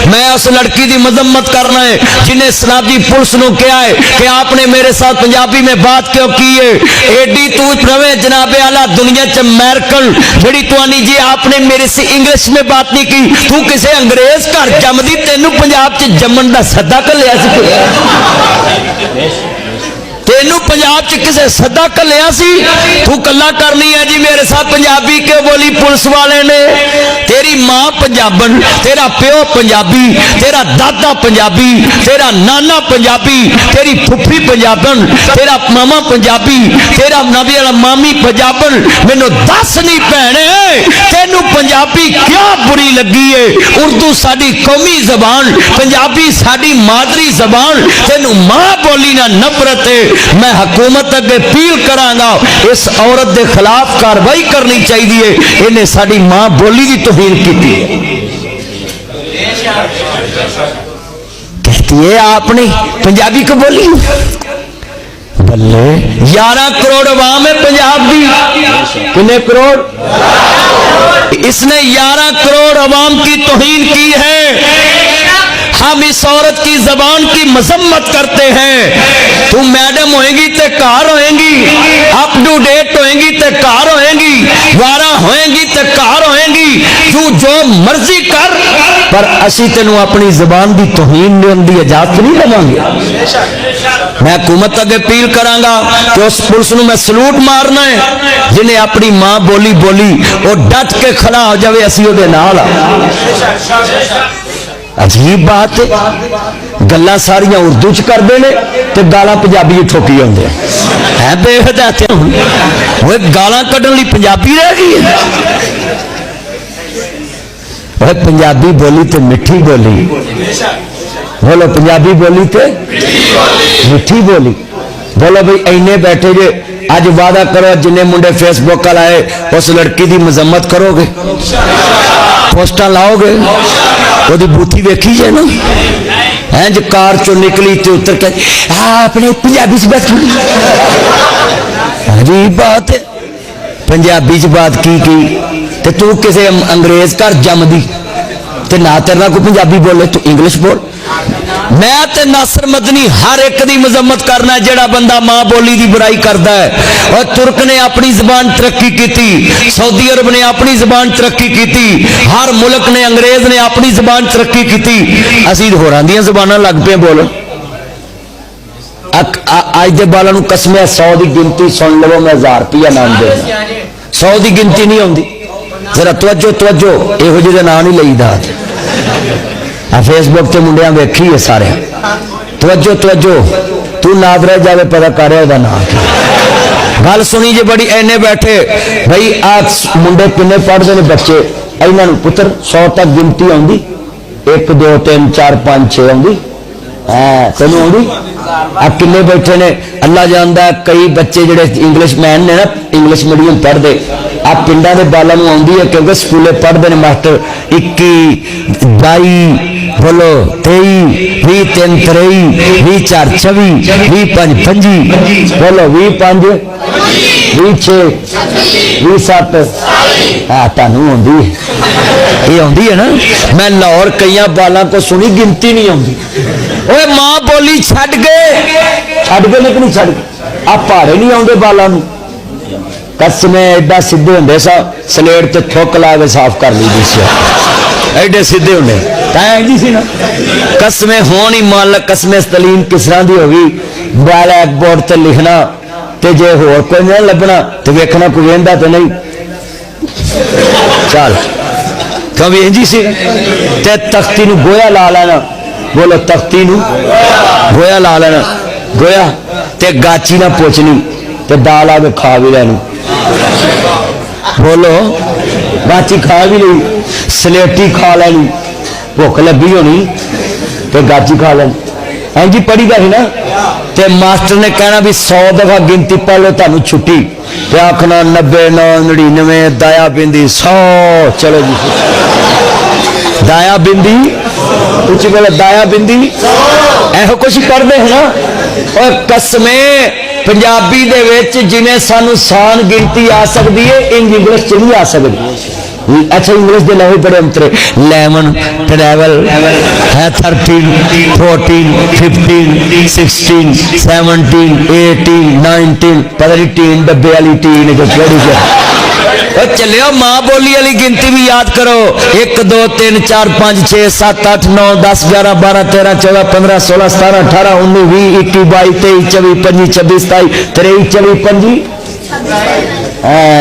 मैं उस लड़की की मजम्मत करना है जिन्हें सनादी पुलिस को कहा है कि आपने मेरे साथ पंजाबी में बात क्यों की है। एडी तू रवे जनाबे आला दुनिया च अमेरिकन जी तुआनी जी आपने मेरे से इंग्लिश में बात नहीं की। तू किसी अंग्रेज घर जमदी तेनू पंजाब च जमन का सदा घलिया तेनू पंजाब च किसे सदा घलिया सी। तू कला करनी है जी मेरे साथ पंजाबी क्यों बोली पुलिस वाले ने। तेरी मां पंजाबन, तेरा प्यो पंजाबी, तेरा दादा पंजाबी, तेरा नाना पंजाबी, तेरी फुफी पंजाबन, तेरा मामा पंजाबी, तेरा नबी वाला मामी पंजाबन। मैनू दस नहीं भैने तेनू पंजाबी क्या बुरी लगी है। उर्दू साडी कौमी जबान, पंजाबी साडी मादरी जबान, तेनू मां बोली ना नफरत है। मैं हुकूमत अगे अपील करांगा इस औरत के खिलाफ कार्रवाई करनी चाहिए। इन्हें साडी मां बोली की तौहीन की कहती है आपने पंजाबी को बोली। बल्ले 11 करोड़ अवाम है पंजाब की। कितने करोड़? इसने 11 करोड़ अवाम की तौहीन की है। हम इस औरत की जबान की मजम्मत करते हैं। तू मैडम होएगी तो कार होएगी, अप टू डेट होएगी तो कार होएगी, 12 होएगी तो कार होएगी। तू जो मर्जी कर पर असी तेनू अपनी जबान की तौहीन की इजाजत नहीं देवांगे। मैं हुकूमत अगे अपील करांगा कि उस पुलिस नूं मैं सलूट मारना है जिन्हें अपनी मां बोली बोली और डट के खड़ा हो जाए। असी उहदे नाल अजीब बात है गल्लां सारियां उर्दू च करते हैं तो गालां पंजाबी ठोकी आउंदे है। बेहदा वो गालां कड्ढण लई पंजाबी रह गई है। वो पंजाबी बोली तो मिठी बोली। बोलो पंजाबी बोली तो मिठी बोली। बोलो भाई इन्ने बैठे जे अज वादा करो जिन्ने मुंडे फेसबुक वाल आए उस लड़की की मजम्मत करोगे, पोस्टा लाओगे, वो बूथी वेखी जाए ना इंज कार चो निकली तो उतर के अपने पंजाबी से बैठ। अजीब बात है पंजाबी च बात की ते तू किसी अंग्रेज घर जमदी ते ना तेरा कोई पंजाबी बोले तू इंग्लिश बोल। मैं ते नासर मदनी हर एक की मजम्मत करना जेड़ा बंदा मां बोली की बुराई करता है। और तुर्क ने अपनी जबान तरक्की की, सऊदी अरब ने अपनी जबान तरक्की की, हर मुल्क ने अंग्रेज ने अपनी जबान तरक्की की। असी होरां दी जबानां लग पे बोलो। अज के बालों कसम 100 की गिनती सुन लो मैं 1000 रुपया नाम दे। 100 की गिनती नहीं आती। जरा तवज्जो तवज्जो इहो जिहे नाम नहीं लईदा। फेसबुक से मुंडिया वेखी है सारे। तवज्जो तवज्जो तू नाद रह जावे पता कर नाम गल सुनी जे बड़ी इन्ने बैठे भाई आज मुंडे किन्ने पढ़ते हैं बच्चे इन्हों पुत्र 100 तक गिनती आँगी 1 2 3 4 5 6 आँगी तेन आँगी आ किन्ने बैठे ने अल्लाह जानता। कई बच्चे जोड़े इंग्लिश मैन ने ना इंग्लिश मीडियम पढ़ते आ पिंडा के बालों आँगी है क्योंकि स्कूले पढ़ते हैं मास्टर 21 22 बोलो 23 20 3 23 20 4 26 20 5 25 बोलो 20 5 20 6 20 7 तू आँगी ये आँगी है ना। मैं लाहौर कई बालों को सुनी गिनती नहीं आँगी। ओए मां बोली छड़ गए लेकिन छड़ आ पहाड़े नहीं आते बालों कसमें एडा सीधे होंगे सा सलेट ते थुक ला के साफ कर ली सी एडे सीधे होंगे जी सी ना। कसमें होन ही मान ला कसमें तलीम किस तरह की होगी ब्लैक बोर्ड से लिखना ते जे होर कोई नहीं लभना तो वेखना कोई वेंदा तो नहीं चल कभी इंजी सी ते तख्ती नूं गोया ला लेना। बोलो तख्ती नूं गोया ला लेना। गोया ते गाची ना पोचनी ते दाल आके खा भी लैनी। बोलो गाची खा भी ली सलेटी खा लैनी भुख लगी होनी ते गाची खा लैनी। हाँ जी पढ़ी गई ना ते मास्टर ने कहना भी 100 दफा गिनती पढ़ लो तुहानू छुट्टी ते आखना 90 9 99 दाया बिंदी 100 चलो जी दाया बिंदी उची बोले दाया बिंदी ऐहो कुछ पढ़ते हैं ना। और कसमें पंजाबी दे विच जिवें सानू सान गिनती आ सकती है इंज इंग्लिश च नहीं आ सकती। अच्छा इंग्लिश के लवे बड़े अंतरे 11 12 है 13 14 15 16 17 18 19 पता नहीं टीन डब्बे वाली टीन चलियो मां बोली वाली गिनती भी याद करो 1 2 3 4 5 6 7 8 9 10 11 12 13 14 15 16 17 18 19 20 21 22 23 24 25 26 27 23 24 25